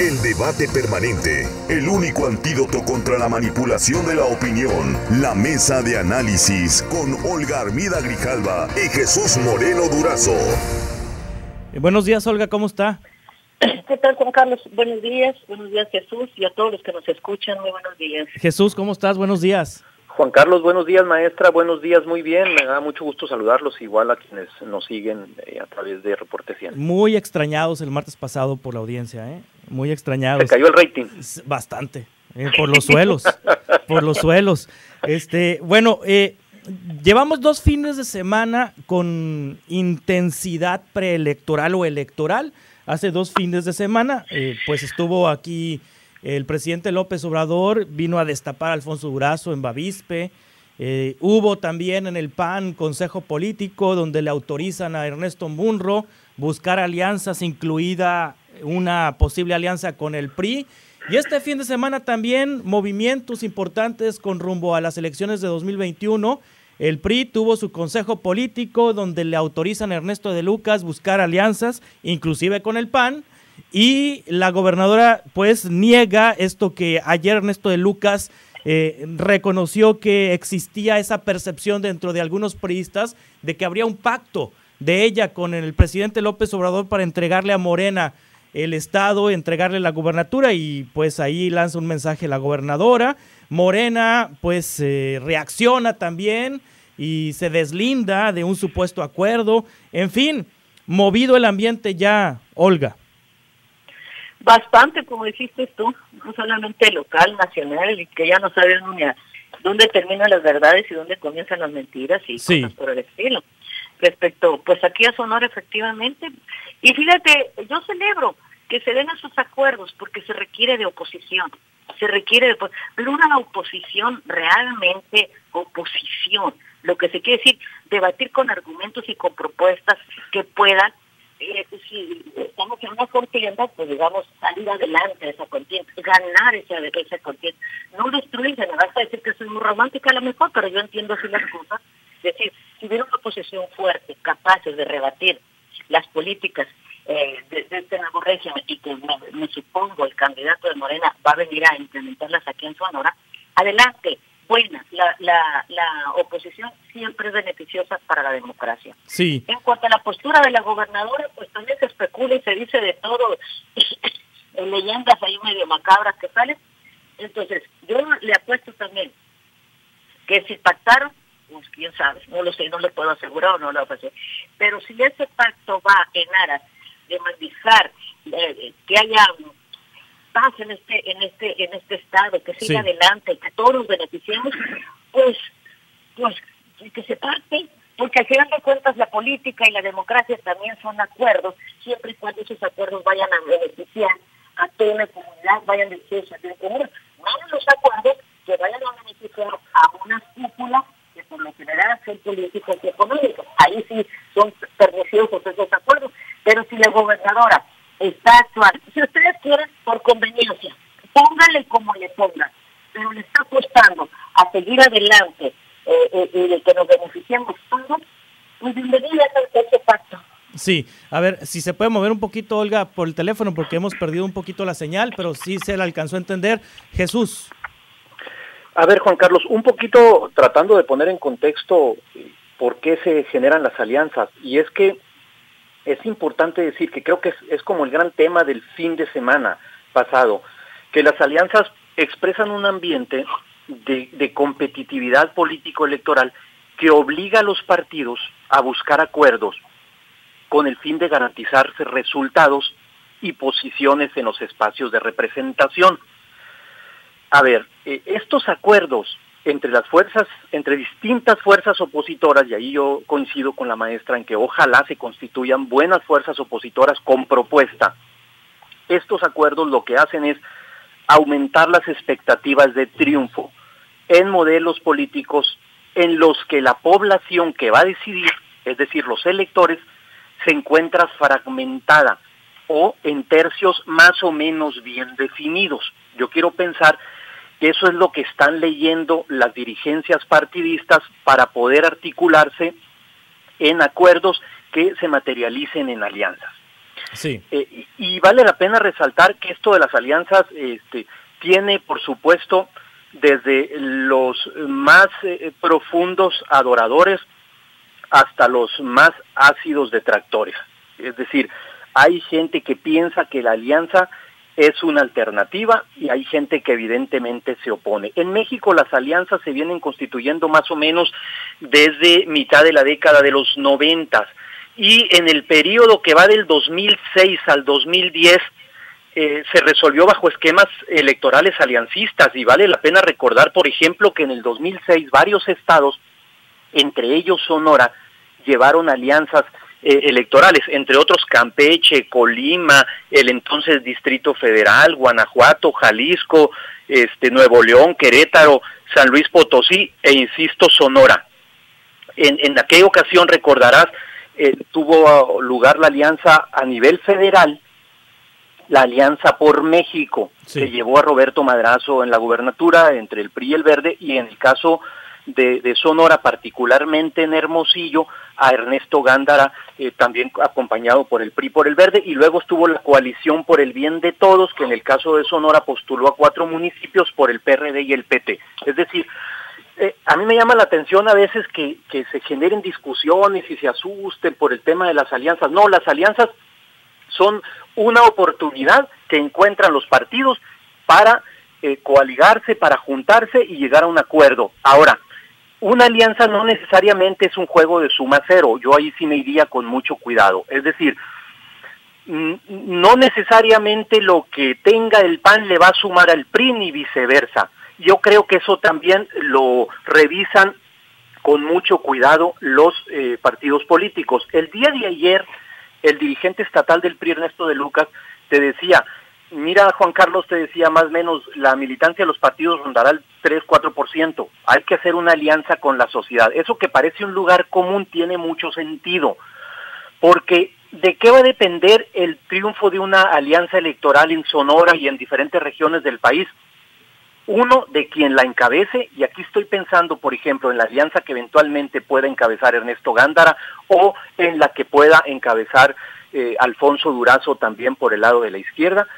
El debate permanente, el único antídoto contra la manipulación de la opinión. La mesa de análisis con Olga Armida Grijalva y Jesús Moreno Durazo. Buenos días, Olga, ¿cómo está? ¿Qué tal, Juan Carlos? Buenos días Jesús, y a todos los que nos escuchan, muy buenos días. Jesús, ¿cómo estás? Buenos días. Juan Carlos, buenos días, maestra, buenos días, muy bien, me da mucho gusto saludarlos, igual a quienes nos siguen a través de Reporte 100. Muy extrañados el martes pasado por la audiencia, muy extrañados. ¿Se cayó el rating? Bastante, por los suelos, por los suelos. Llevamos 2 fines de semana con intensidad preelectoral o electoral. Hace 2 fines de semana, pues estuvo aquí el presidente López Obrador, vino a destapar a Alfonso Durazo en Bavispe. Hubo también en el PAN consejo político donde le autorizan a Ernesto Munro buscar alianzas, incluida una posible alianza con el PRI. Y este fin de semana también movimientos importantes con rumbo a las elecciones de 2021. El PRI tuvo su consejo político donde le autorizan a Ernesto de Lucas buscar alianzas, inclusive con el PAN. Y la gobernadora pues niega esto que ayer Ernesto de Lucas reconoció, que existía esa percepción dentro de algunos priistas de que habría un pacto de ella con el presidente López Obrador para entregarle a Morena el estado, entregarle la gubernatura, y pues ahí lanza un mensaje la gobernadora. Morena pues reacciona también y se deslinda de un supuesto acuerdo. En fin, movido el ambiente ya, Olga. Bastante, como dijiste tú, no solamente local, nacional, y que ya no saben ni a dónde terminan las verdades y dónde comienzan las mentiras y sí, cosas por el estilo. Respecto, pues aquí a Sonora efectivamente, y fíjate, yo celebro que se den esos acuerdos porque se requiere de oposición, pero una oposición realmente oposición, lo que se quiere decir, debatir con argumentos y con propuestas que puedan, si estamos en una contienda, pues digamos, salir adelante de esa contienda, ganar esa contienda, no destruirse. Me vas a decir que soy muy romántica a lo mejor, pero yo entiendo así las cosas. Es decir, si hubiera una oposición fuerte, capaces de rebatir las políticas de este nuevo régimen, y que me supongo el candidato de Morena va a venir a implementarlas aquí en Sonora, adelante. Buena, la oposición siempre es beneficiosa para la democracia. Sí. En cuanto a la postura de la gobernadora, pues también se especula y se dice de todo, leyendas ahí medio macabras que salen. Entonces, yo le apuesto también que si pactaron, pues quién sabe, no lo sé, no le puedo asegurar o no lo puedo hacer. Pero si ese pacto va en aras de manejar que haya paz en este estado, que siga adelante, que todos nos beneficiemos, pues que se parte, porque al final de cuentas la política y la democracia también son acuerdos, siempre y cuando esos acuerdos vayan a beneficiar a toda la comunidad, vayan a beneficiar a la comunidad. No los acuerdos que vayan a beneficiar a una cúpula que por lo general son políticos y económicos. Ahí sí son perniciosos esos acuerdos, pero si la gobernadora está actuando, si ustedes quieren, por conveniencia, póngale como le pongan, pero le está apostando a seguir adelante y de que nos beneficiemos todos, pues bienvenida a ese pacto. Sí, a ver, si se puede mover un poquito, Olga, por el teléfono, porque hemos perdido un poquito la señal, pero sí se la alcanzó a entender. Jesús. A ver, Juan Carlos, un poquito tratando de poner en contexto por qué se generan las alianzas, y es que es importante decir que creo que es como el gran tema del fin de semana pasado, que las alianzas expresan un ambiente de competitividad político-electoral que obliga a los partidos a buscar acuerdos con el fin de garantizarse resultados y posiciones en los espacios de representación. A ver, estos acuerdos entre distintas fuerzas opositoras, y ahí yo coincido con la maestra en que ojalá se constituyan buenas fuerzas opositoras con propuesta. Estos acuerdos lo que hacen es aumentar las expectativas de triunfo en modelos políticos en los que la población que va a decidir, es decir, los electores, se encuentra fragmentada o en tercios más o menos bien definidos. Yo quiero pensar que eso es lo que están leyendo las dirigencias partidistas para poder articularse en acuerdos que se materialicen en alianzas. Sí. Y vale la pena resaltar que esto de las alianzas tiene, por supuesto, desde los más profundos adoradores hasta los más ácidos detractores. Es decir, hay gente que piensa que la alianza es una alternativa y hay gente que evidentemente se opone. En México las alianzas se vienen constituyendo más o menos desde mitad de la década de los 90, y en el periodo que va del 2006 al 2010 se resolvió bajo esquemas electorales aliancistas, y vale la pena recordar, por ejemplo, que en el 2006 varios estados, entre ellos Sonora, llevaron alianzas electorales, entre otros Campeche, Colima, el entonces Distrito Federal, Guanajuato, Jalisco, Nuevo León, Querétaro, San Luis Potosí e, insisto, Sonora. En aquella ocasión, recordarás, tuvo lugar la alianza a nivel federal, la Alianza por México, sí, que llevó a Roberto Madrazo en la gubernatura entre el PRI y el Verde, y en el caso de Sonora, particularmente en Hermosillo, a Ernesto Gándara, también acompañado por el PRI por el Verde, y luego estuvo la Coalición por el Bien de Todos, que en el caso de Sonora postuló a 4 municipios por el PRD y el PT. Es decir, a mí me llama la atención a veces que se generen discusiones y se asusten por el tema de las alianzas. No, las alianzas son una oportunidad que encuentran los partidos para coaligarse, para juntarse y llegar a un acuerdo. Ahora, una alianza no necesariamente es un juego de suma cero. Yo ahí sí me iría con mucho cuidado. Es decir, no necesariamente lo que tenga el PAN le va a sumar al PRI ni viceversa. Yo creo que eso también lo revisan con mucho cuidado los partidos políticos. El día de ayer, el dirigente estatal del PRI, Ernesto de Lucas, te decía, mira, Juan Carlos, te decía, más o menos, la militancia de los partidos rondará el 3-4%. Hay que hacer una alianza con la sociedad. Eso que parece un lugar común tiene mucho sentido, porque ¿de qué va a depender el triunfo de una alianza electoral en Sonora y en diferentes regiones del país? Uno, de quien la encabece, y aquí estoy pensando, por ejemplo, en la alianza que eventualmente pueda encabezar Ernesto Gándara, o en la que pueda encabezar Alfonso Durazo también por el lado de la izquierda,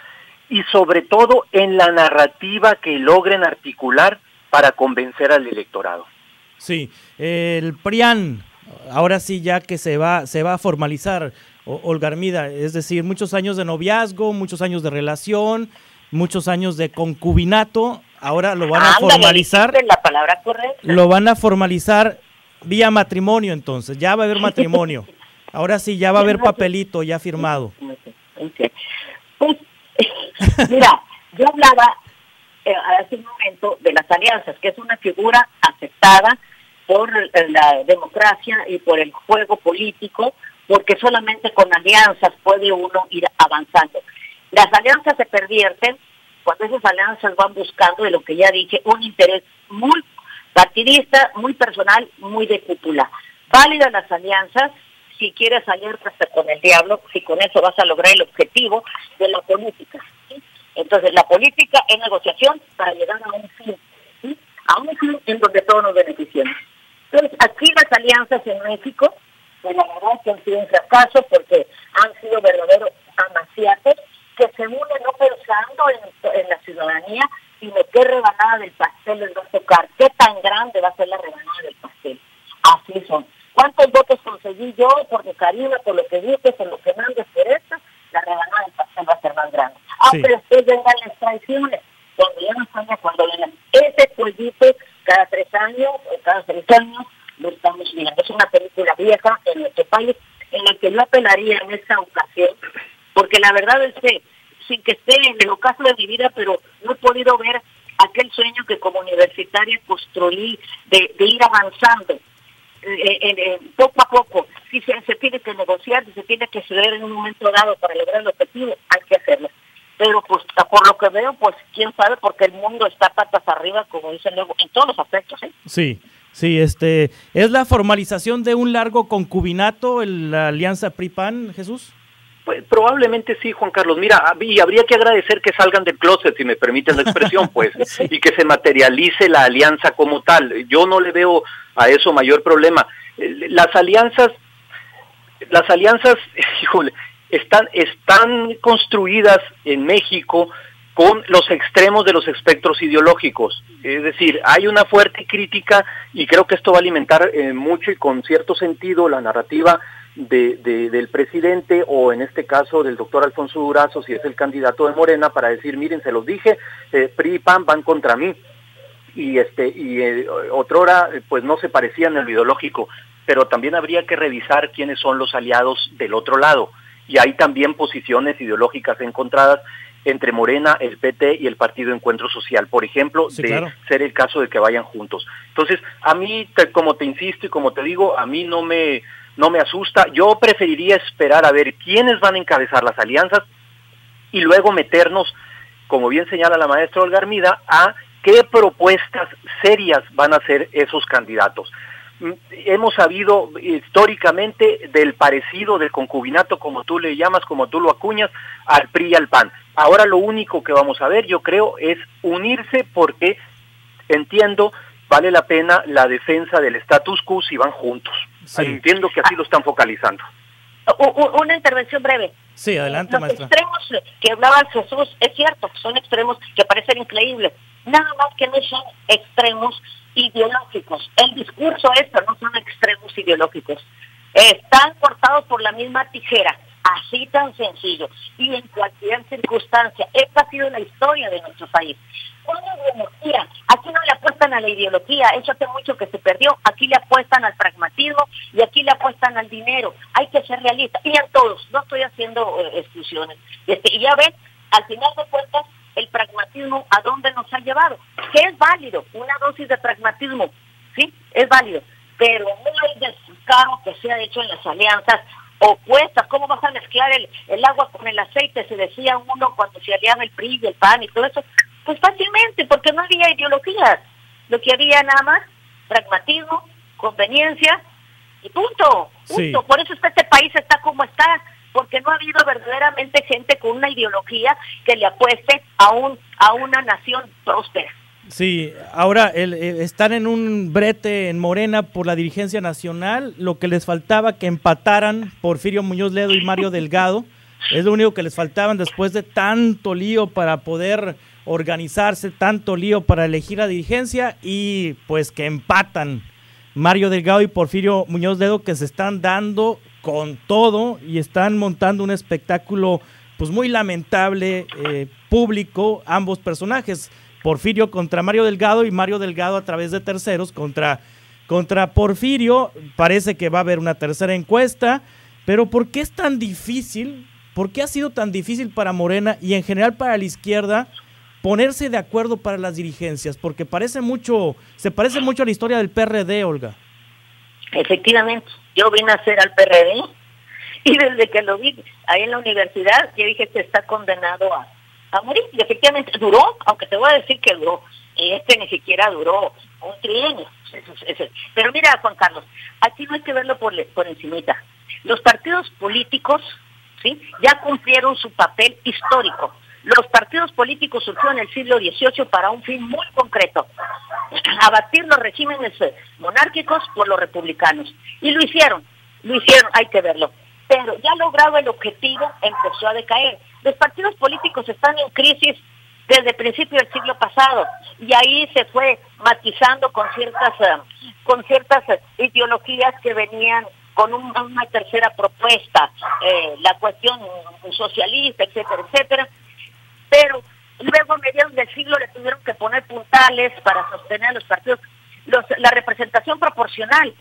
y sobre todo en la narrativa que logren articular para convencer al electorado. Sí, el PRIAN, ahora sí ya que se va a formalizar, Olga Armida, es decir, muchos años de noviazgo, muchos años de relación, muchos años de concubinato, ahora lo van a formalizar. La palabra correcta. Lo van a formalizar vía matrimonio, entonces, ya va a haber matrimonio. Ahora sí, ya va a haber papelito ya firmado. Okay. Pues, mira, yo hablaba hace un momento de las alianzas, que es una figura aceptada por la democracia y por el juego político, porque solamente con alianzas puede uno ir avanzando. Las alianzas se pervierten cuando esas alianzas van buscando, de lo que ya dije, un interés muy partidista, muy personal, muy de cúpula. Válidas las alianzas si quieres aliarte hasta con el diablo, si con eso vas a lograr el objetivo de la política, ¿sí? Entonces la política es negociación para llegar a un fin, ¿sí? A un fin en donde todos nos beneficiemos. Entonces aquí las alianzas en México, pues la verdad que han sido un fracaso porque han sido verdaderos amaciates que se unen no pensando en la ciudadanía, sino qué rebanada del pastel les va a tocar, qué tan grande va a ser la rebanada del pastel. Así son. ¿Cuántos votos conseguí yo por mi carisma, por lo que dices, por lo que mandes por esto? La rebanada del pastel va a ser más grande. Sí. Pero después vengan las traiciones, cuando ya no están de acuerdo, vengan. Ese jueguito cada 3 años, o cada 6 años, lo estamos viendo. Es una película vieja en nuestro país, en la que yo apelaría en esta ocasión, porque la verdad es que, sin que esté en el ocaso de mi vida, pero no he podido ver aquel sueño que como universitaria construí de ir avanzando. Poco a poco, si se tiene que negociar, si se tiene que ceder en un momento dado para lograr el objetivo, hay que hacerlo. Pero pues por lo que veo, pues quién sabe, porque el mundo está patas arriba, como dicen luego, en todos los aspectos, ¿eh? Sí, ¿es la formalización de un largo concubinato la alianza PRI-PAN, Jesús? Pues probablemente sí, Juan Carlos. Mira, y habría que agradecer que salgan del closet, si me permiten la expresión, pues, sí, y que se materialice la alianza como tal. Yo no le veo a eso mayor problema. Las alianzas, híjole, están construidas en México con los extremos de los espectros ideológicos. Es decir, hay una fuerte crítica y creo que esto va a alimentar mucho y con cierto sentido la narrativa del presidente, o en este caso del doctor Alfonso Durazo, si es el candidato de Morena, para decir, miren, se los dije, PRI y PAN van contra mí. Y otrora pues no se parecían en lo ideológico, pero también habría que revisar quiénes son los aliados del otro lado. Y hay también posiciones ideológicas encontradas entre Morena, el PT y el Partido Encuentro Social, por ejemplo, sí, claro, ser el caso de que vayan juntos. Entonces, a mí, como te insisto y como te digo, a mí no me asusta. Yo preferiría esperar a ver quiénes van a encabezar las alianzas y luego meternos, como bien señala la maestra Olga Armida, a qué propuestas serias van a hacer esos candidatos. Hemos sabido históricamente del parecido, del concubinato, como tú le llamas, como tú lo acuñas, al PRI y al PAN. Ahora lo único que vamos a ver, yo creo, es unirse, porque entiendo, vale la pena la defensa del status quo si van juntos. Sí. Entiendo que así lo están focalizando. Una intervención breve. Sí, adelante, maestra. Los extremos que hablaba Jesús, es cierto, son extremos que parecen increíbles, nada más que no son extremos ideológicos. El discurso pero no son extremos ideológicos. Están cortados por la misma tijera, así tan sencillo, y en cualquier circunstancia. Esta ha sido la historia de nuestro país. Una ideología, aquí no le apuestan a la ideología, eso hace mucho que se perdió. Aquí le apuestan al pragmatismo y aquí le apuestan al dinero. Hay que ser realistas, y a todos, no estoy haciendo exclusiones. Y ya ven, al final de cuentas, el pragmatismo a dónde nos ha llevado, que es válido, una dosis de pragmatismo, sí, es válido, pero no el descaro que se ha hecho en las alianzas opuestas. ¿Cómo vas a mezclar el agua con el aceite? Se decía uno cuando se aliaba el PRI y el PAN y todo eso. Pues fácilmente, porque no había ideologías, lo que había nada más, pragmatismo, conveniencia y punto. Sí. Por eso este país está como está, porque no ha habido verdaderamente gente con una ideología que le apueste a una nación próspera. Sí, ahora están en un brete en Morena por la dirigencia nacional. Lo que les faltaba, que empataran Porfirio Muñoz Ledo y Mario Delgado, es lo único que les faltaban después de tanto lío para poder organizarse, tanto lío para elegir la dirigencia, y pues que empatan Mario Delgado y Porfirio Muñoz Ledo, que se están dando con todo y están montando un espectáculo pues muy lamentable, público, ambos personajes, Porfirio contra Mario Delgado y Mario Delgado a través de terceros contra Porfirio. Parece que va a haber una tercera encuesta, pero ¿por qué es tan difícil? ¿Por qué ha sido tan difícil para Morena y en general para la izquierda ponerse de acuerdo para las dirigencias? Porque se parece mucho a la historia del PRD, Olga. Efectivamente, yo vine a ser al PRD y desde que lo vi ahí en la universidad, yo dije que está condenado a morir. Y efectivamente duró, aunque te voy a decir que duró, ni siquiera duró un trienio. Pero mira, Juan Carlos, aquí no hay que verlo por encimita. Los partidos políticos, ¿sí?, ya cumplieron su papel histórico. Los partidos políticos surgieron en el siglo XVIII para un fin muy concreto: abatir los regímenes monárquicos por los republicanos. Y lo hicieron, hay que verlo. Pero ya logrado el objetivo, empezó a decaer. Los partidos políticos están en crisis desde el principio del siglo pasado, y ahí se fue matizando con ciertas ideologías que venían con una tercera propuesta, la cuestión socialista, etcétera, etcétera. Pero luego a mediados del siglo le tuvieron que poner puntales para sostener a los partidos, la representación proporcional.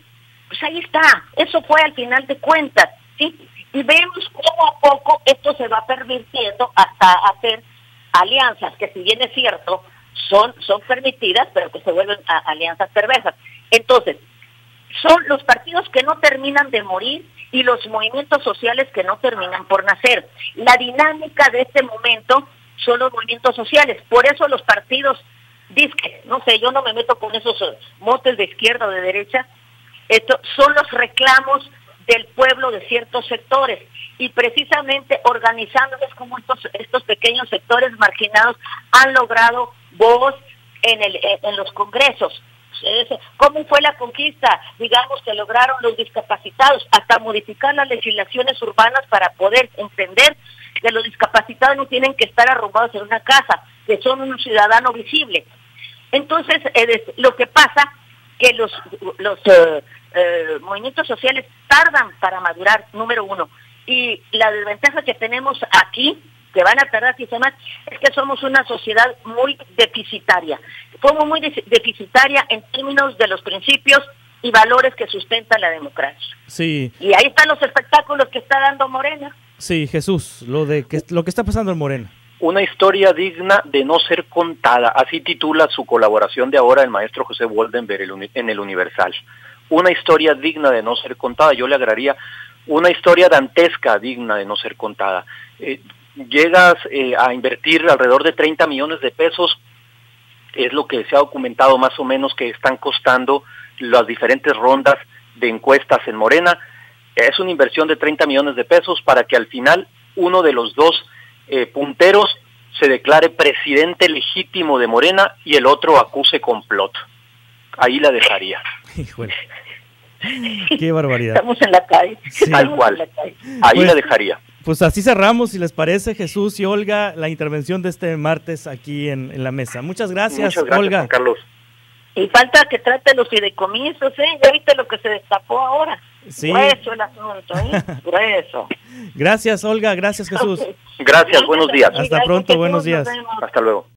Pues ahí está, eso fue al final de cuentas, ¿sí? Y vemos cómo a poco esto se va pervirtiendo hasta hacer alianzas, que si bien es cierto, son permitidas, pero que se vuelven alianzas perversas. Entonces, son los partidos que no terminan de morir y los movimientos sociales que no terminan por nacer. La dinámica de este momento son los movimientos sociales. Por eso los partidos, no sé, yo no me meto con esos motes de izquierda o de derecha, son los reclamos del pueblo de ciertos sectores, y precisamente organizándoles como estos pequeños sectores marginados han logrado voz en los congresos. ¿Cómo fue la conquista? Digamos que lograron los discapacitados hasta modificar las legislaciones urbanas para poder entender que los discapacitados no tienen que estar arrumbados en una casa, que son un ciudadano visible. Entonces, lo que pasa que los movimientos sociales tardan para madurar, número uno, y la desventaja que tenemos aquí, que van a tardar quizá más, es que somos una sociedad muy deficitaria. Somos muy deficitaria en términos de los principios y valores que sustentan la democracia. Sí. Y ahí están los espectáculos que está dando Morena. Sí, Jesús, lo que está pasando en Morena. Una historia digna de no ser contada, así titula su colaboración de ahora el maestro José Woldenberg en el Universal. Una historia digna de no ser contada, yo le agregaría una historia dantesca digna de no ser contada. Llegas a invertir alrededor de 30 millones de pesos, es lo que se ha documentado más o menos que están costando las diferentes rondas de encuestas en Morena. Es una inversión de 30 millones de pesos para que al final uno de los dos punteros se declare presidente legítimo de Morena y el otro acuse complot. Ahí la dejaría. Híjole. Qué barbaridad. Estamos en la calle. Sí. Tal cual. Ahí Pues, la dejaría. Pues así cerramos, si les parece, Jesús y Olga, la intervención de este martes aquí en la mesa. Muchas gracias, Olga. Juan Carlos. Y falta que trate los fideicomisos, ya viste lo que se destapó ahora. Sí. Grueso el asunto, grueso. Gracias, Olga, gracias, Jesús. Okay. Gracias, buenos días. Hasta pronto, buenos días. Nos vemos. Hasta luego.